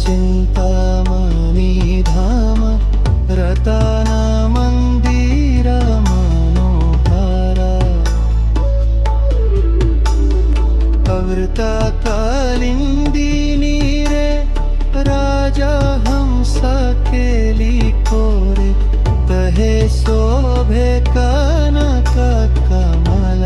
चिंतामणी धाम रताना मंदिर मनोहरा अवृता कालिंदिनी रे राजा हंसा केली कोरे तहे शोभे कनक कमल